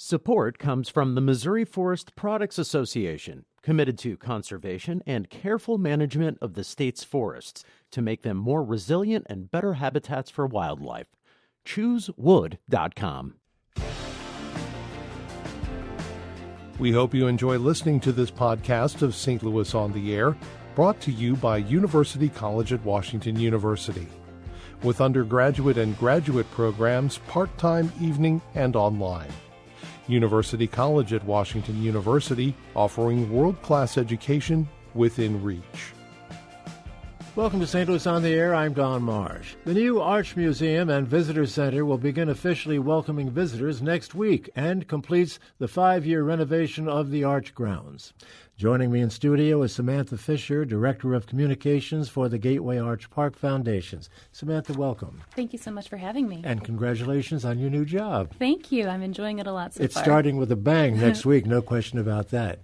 Support comes from the Missouri Forest Products Association, committed to conservation and careful management of the state's forests to make them more resilient and better habitats for wildlife. ChooseWood.com. We hope you enjoy listening to this podcast of St. Louis on the Air, brought to you by University College at Washington University. With undergraduate and graduate programs, part-time, evening, and online. University College at Washington University, offering world-class education within reach. Welcome to St. Louis on the Air. I'm Don Marsh. The new Arch Museum and Visitor Center will begin officially welcoming visitors next week and completes the 5-year renovation of the Arch grounds. Joining me in studio is Samantha Fischer, Director of Communications for the Gateway Arch Park Foundations. Samantha, welcome. Thank you so much for having me. And congratulations on your new job. Thank you. I'm enjoying it a lot so far. It's starting with a bang next week, no question about that.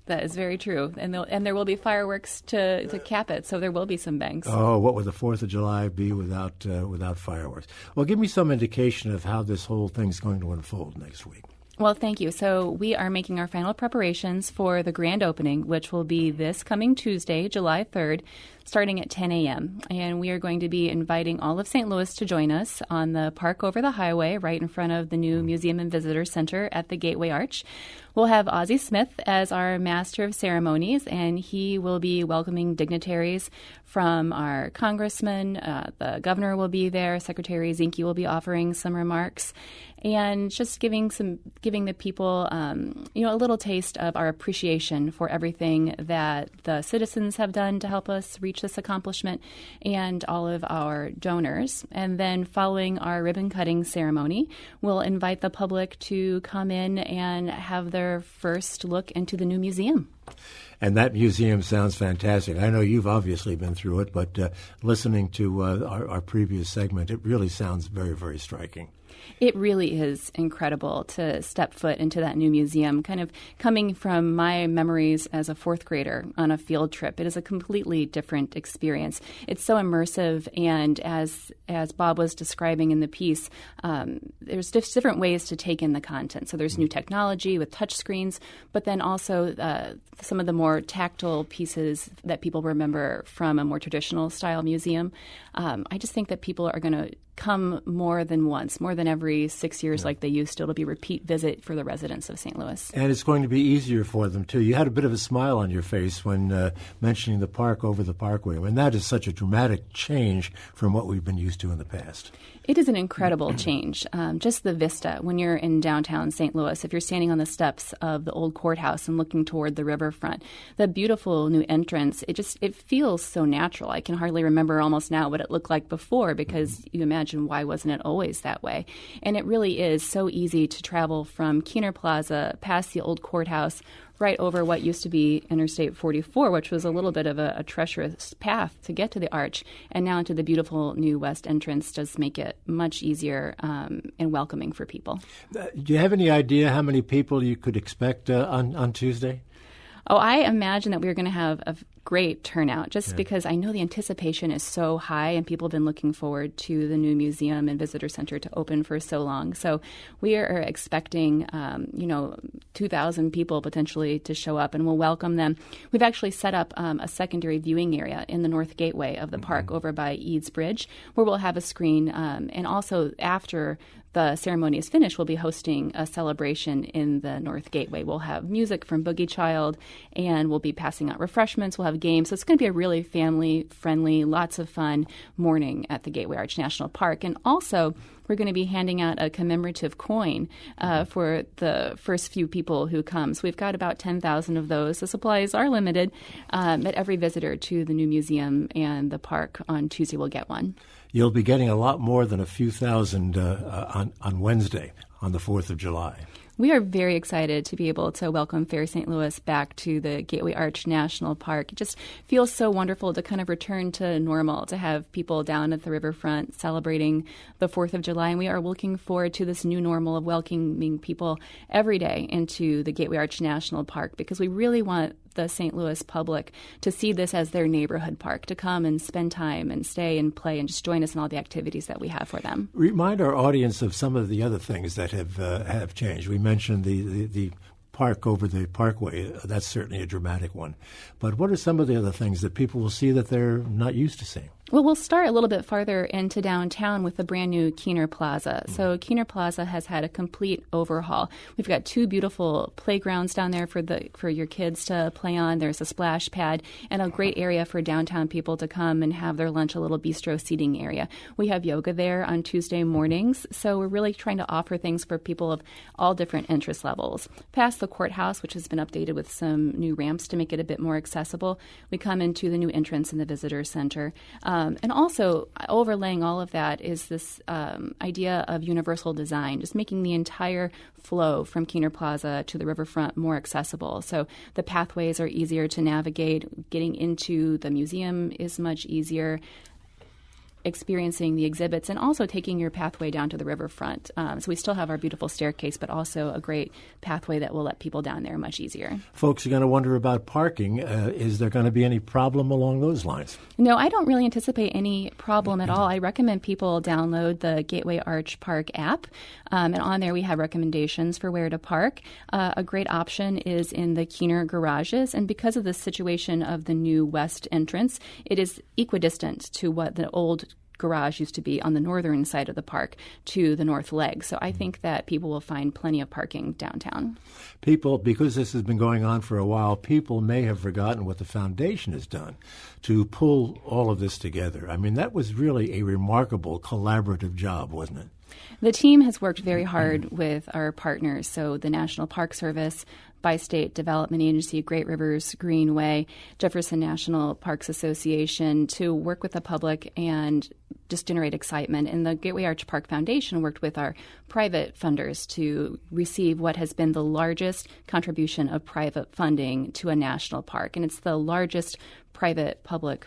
That is very true. And there will be fireworks to cap it, so there will be some bangs. Oh, what would the 4th of July be without fireworks? Well, give me some indication of how this whole thing's going to unfold next week. Well, thank you. So we are making our final preparations for the grand opening, which will be this coming Tuesday, July 3rd, starting at 10 a.m. And we are going to be inviting all of St. Louis to join us on the park over the highway, right in front of the new Museum and Visitor Center at the Gateway Arch. We'll have Ozzie Smith as our Master of Ceremonies, and he will be welcoming dignitaries from our congressman. The governor will be there. Secretary Zinke will be offering some remarks, and just giving the people, a little taste of our appreciation for everything that the citizens have done to help us reach this accomplishment, and all of our donors. And then following our ribbon cutting ceremony, we'll invite the public to come in and have their first look into the new museum. And that museum sounds fantastic. I know you've obviously been through it, but listening to our previous segment, it really sounds very, very striking. It really is incredible to step foot into that new museum, kind of coming from my memories as a 4th grader on a field trip. It is a completely different experience. It's so immersive, and as Bob was describing in the piece, there's different ways to take in the content. So there's new technology with touch screens, but then also some of the more tactile pieces that people remember from a more traditional style museum. I just think that people are going to come more than once, more than every 6 years like they used to. It'll be a repeat visit for the residents of St. Louis. And it's going to be easier for them, too. You had a bit of a smile on your face when mentioning the park over the parkway. I mean, that is such a dramatic change from what we've been used to in the past. It is an incredible change. Just the vista when you're in downtown St. Louis, if you're standing on the steps of the old courthouse and looking toward the riverfront, the beautiful new entrance, it feels so natural. I can hardly remember almost now what it looked like before, because you imagine why wasn't it always that way? And it really is so easy to travel from Keener Plaza past the old courthouse right over what used to be Interstate 44, which was a little bit of a treacherous path to get to the Arch, and now into the beautiful new west entrance does make it much easier and welcoming for people. Do you have any idea how many people you could expect on Tuesday? Oh, I imagine that we're going to have a great turnout just because I know the anticipation is so high and people have been looking forward to the new museum and visitor center to open for so long. So we are expecting, 2,000 people potentially to show up, and we'll welcome them. We've actually set up a secondary viewing area in the North Gateway of the park over by Eads Bridge, where we'll have a screen. And also after the ceremony is finished, we'll be hosting a celebration in the North Gateway. We'll have music from Boogie Child, and we'll be passing out refreshments. We'll have games. So it's going to be a really family-friendly, lots of fun morning at the Gateway Arch National Park. And also, we're going to be handing out a commemorative coin for the first few people who come. So we've got about 10,000 of those. The supplies are limited, but every visitor to the new museum and the park on Tuesday will get one. You'll be getting a lot more than a few thousand on Wednesday, on the 4th of July. We are very excited to be able to welcome Fair St. Louis back to the Gateway Arch National Park. It just feels so wonderful to kind of return to normal, to have people down at the riverfront celebrating the 4th of July. And we are looking forward to this new normal of welcoming people every day into the Gateway Arch National Park, because we really want the St. Louis public to see this as their neighborhood park, to come and spend time and stay and play and just join us in all the activities that we have for them. Remind our audience of some of the other things that have changed. We mentioned the park over the parkway. That's certainly a dramatic one. But what are some of the other things that people will see that they're not used to seeing? Well, we'll start a little bit farther into downtown with the brand new Keener Plaza. So Keener Plaza has had a complete overhaul. We've got 2 beautiful playgrounds down there for your kids to play on. There's a splash pad and a great area for downtown people to come and have their lunch, a little bistro seating area. We have yoga there on Tuesday mornings. So we're really trying to offer things for people of all different interest levels. Past the courthouse, which has been updated with some new ramps to make it a bit more accessible, we come into the new entrance in the visitor center. And also overlaying all of that is this idea of universal design, just making the entire flow from Keener Plaza to the riverfront more accessible. So the pathways are easier to navigate. Getting into the museum is much easier. Experiencing the exhibits and also taking your pathway down to the riverfront. So we still have our beautiful staircase, but also a great pathway that will let people down there much easier. Folks are going to wonder about parking. Is there going to be any problem along those lines? No, I don't really anticipate any problem at all. I recommend people download the Gateway Arch Park app, and on there we have recommendations for where to park. A great option is in the Keener garages, and because of the situation of the new west entrance, it is equidistant to what the old garage used to be on the northern side of the park to the north leg. So I think that people will find plenty of parking downtown. People, because this has been going on for a while, people may have forgotten what the foundation has done to pull all of this together. I mean, that was really a remarkable collaborative job, wasn't it? The team has worked very hard with our partners, so the National Park Service, Bi-State Development Agency, Great Rivers Greenway, Jefferson National Parks Association, to work with the public and just generate excitement. And the Gateway Arch Park Foundation worked with our private funders to receive what has been the largest contribution of private funding to a national park. And it's the largest private-public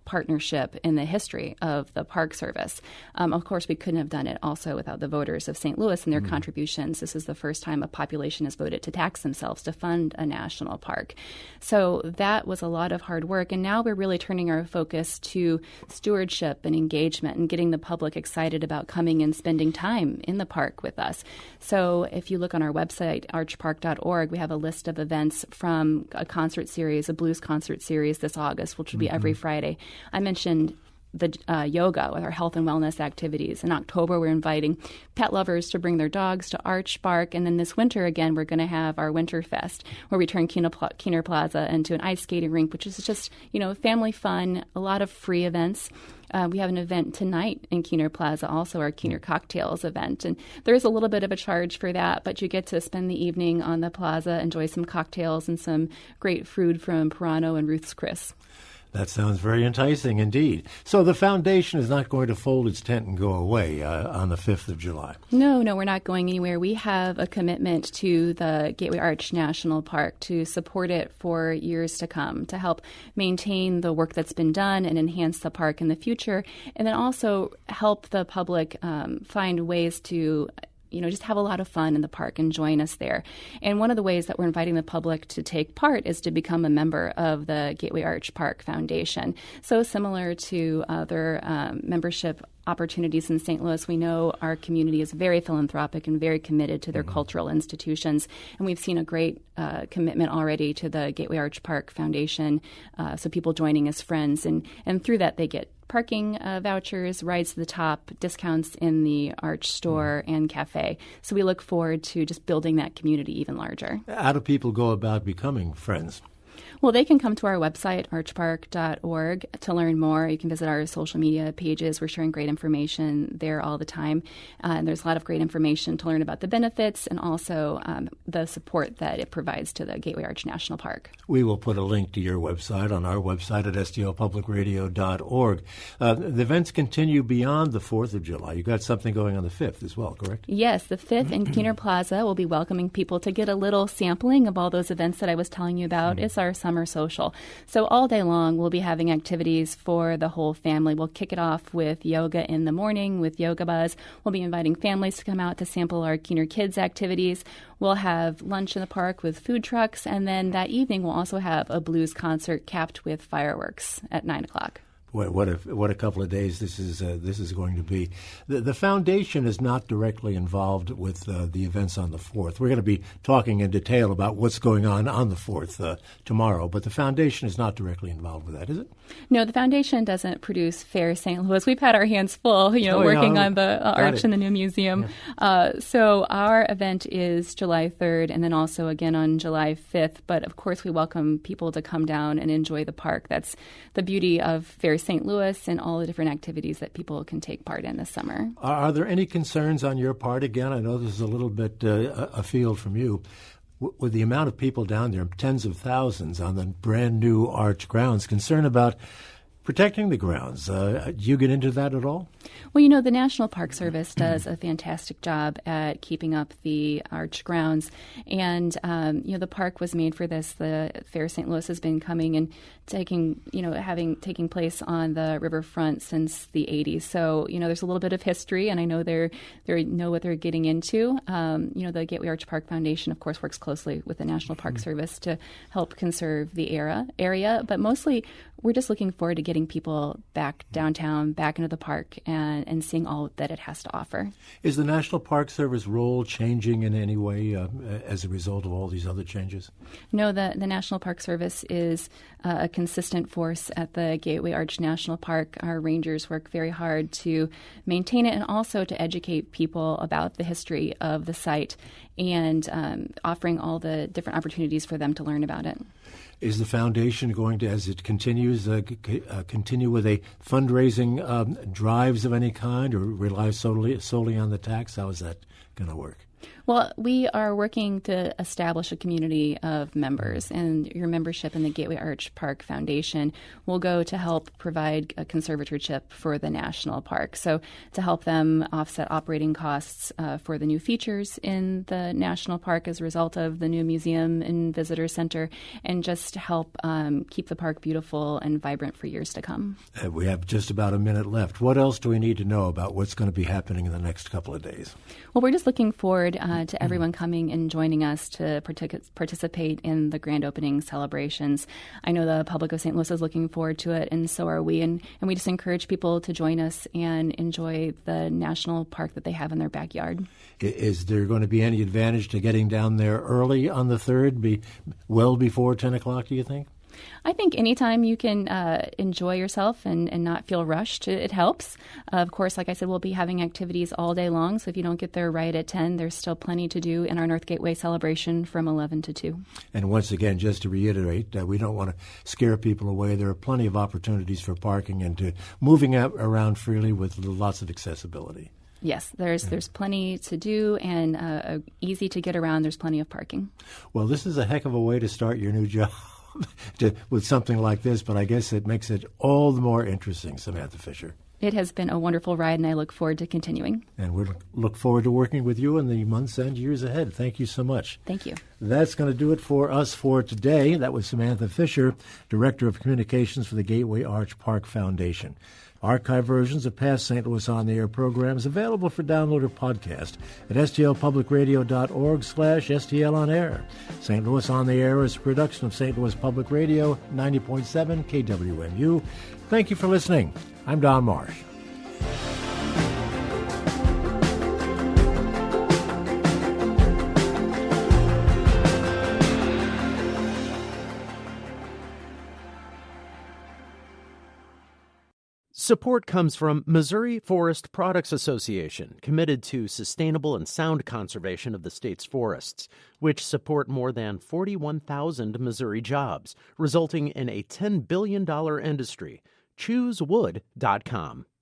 partnership in the history of the Park Service. Of course, we couldn't have done it also without the voters of St. Louis and their contributions. This is the first time a population has voted to tax themselves to fund a national park. So that was a lot of hard work. And now we're really turning our focus to stewardship and engagement and getting the public excited about coming and spending time in the park with us. So if you look on our website, archpark.org, we have a list of events from a concert series, a blues concert series this August, which will be every Friday. I mentioned the yoga with our health and wellness activities. In October, we're inviting pet lovers to bring their dogs to Arch Park. And then this winter, again, we're going to have our Winter Fest, where we turn Keener Plaza into an ice skating rink, which is just, family fun, a lot of free events. We have an event tonight in Keener Plaza, also our Keener Cocktails event. And there is a little bit of a charge for that, but you get to spend the evening on the plaza, enjoy some cocktails and some great food from Pirano and Ruth's Chris. That sounds very enticing indeed. So the foundation is not going to fold its tent and go away on the 5th of July. No, we're not going anywhere. We have a commitment to the Gateway Arch National Park to support it for years to come, to help maintain the work that's been done and enhance the park in the future, and then also help the public find ways to just have a lot of fun in the park and join us there. And one of the ways that we're inviting the public to take part is to become a member of the Gateway Arch Park Foundation. So similar to other membership opportunities in St. Louis, we know our community is very philanthropic and very committed to their cultural institutions. And we've seen a great commitment already to the Gateway Arch Park Foundation, so people joining as friends. And through that, they get parking vouchers, rides to the top, discounts in the Arch store and cafe. So we look forward to just building that community even larger. How do people go about becoming friends? Well, they can come to our website, archpark.org, to learn more. You can visit our social media pages. We're sharing great information there all the time. And there's a lot of great information to learn about the benefits and also the support that it provides to the Gateway Arch National Park. We will put a link to your website on our website at stlpublicradio.org. The events continue beyond the 4th of July. You've got something going on the 5th as well, correct? Yes, the 5th in Keener Plaza will be welcoming people to get a little sampling of all those events that I was telling you about. It's our our summer social. So all day long, we'll be having activities for the whole family. We'll kick it off with yoga in the morning with Yoga Buzz. We'll be inviting families to come out to sample our Keener Kids activities. We'll have lunch in the park with food trucks, and then that evening we'll also have a blues concert capped with fireworks at 9 o'clock. What a couple of days this is going to be. The foundation is not directly involved with the events on the 4th. We're going to be talking in detail about what's going on the 4th tomorrow, but the foundation is not directly involved with that, is it? No, the foundation doesn't produce Fair St. Louis. We've had our hands full, working on the Arch in the new museum. Yeah. So our event is July 3rd and then also again on July 5th. But of course, we welcome people to come down and enjoy the park. That's the beauty of Fair St. Louis and all the different activities that people can take part in this summer. Are there any concerns on your part? Again, I know this is a little bit afield from you. With the amount of people down there, tens of thousands on the brand new Arch grounds, concern about protecting the grounds. Do you get into that at all? Well, the National Park Service does a fantastic job at keeping up the Arch grounds. And, the park was made for this. The Fair St. Louis has been coming and taking place on the riverfront since the 80s. So, there's a little bit of history, and I know they know what they're getting into. The Gateway Arch Park Foundation, of course, works closely with the National Park Service to help conserve the area. But mostly, we're just looking forward to getting people back downtown, back into the park, and seeing all that it has to offer. Is the National Park Service role changing in any way as a result of all these other changes? No, the National Park Service is a consistent force at the Gateway Arch National Park. Our rangers work very hard to maintain it and also to educate people about the history of the site and offering all the different opportunities for them to learn about it. Is the foundation going to, as it continues, continue with a fundraising drives of any kind, or rely solely on the tax? How is that going to work? Well, we are working to establish a community of members, and your membership in the Gateway Arch Park Foundation will go to help provide a conservatorship for the national park. So to help them offset operating costs for the new features in the national park as a result of the new museum and visitor center, and just to help keep the park beautiful and vibrant for years to come. We have just about a minute left. What else do we need to know about what's going to be happening in the next couple of days? Well, we're just looking forward to everyone coming and joining us to participate in the grand opening celebrations. I know the public of St. Louis is looking forward to it, and so are we. And we just encourage people to join us and enjoy the national park that they have in their backyard. Is there going to be any advantage to getting down there early on the 3rd, well before 10 o'clock, do you think? I think anytime you can enjoy yourself and not feel rushed, it helps. Of course, like I said, we'll be having activities all day long, so if you don't get there right at 10, there's still plenty to do in our North Gateway celebration from 11 to 2. And once again, just to reiterate, we don't want to scare people away. There are plenty of opportunities for parking and to moving around freely with lots of accessibility. Yes, there's plenty to do and easy to get around. There's plenty of parking. Well, this is a heck of a way to start your new job. With something like this, but I guess it makes it all the more interesting, Samantha Fischer. It has been a wonderful ride, and I look forward to continuing. And we look forward to working with you in the months and years ahead. Thank you so much. Thank you. That's going to do it for us for today. That was Samantha Fischer, Director of Communications for the Gateway Arch Park Foundation. Archive versions of past St. Louis On the Air programs available for download or podcast at stlpublicradio.org/STLOnAir. St. Louis On the Air is a production of St. Louis Public Radio, 90.7 KWMU. Thank you for listening. I'm Don Marsh. Support comes from Missouri Forest Products Association, committed to sustainable and sound conservation of the state's forests, which support more than 41,000 Missouri jobs, resulting in a $10 billion industry. ChooseWood.com.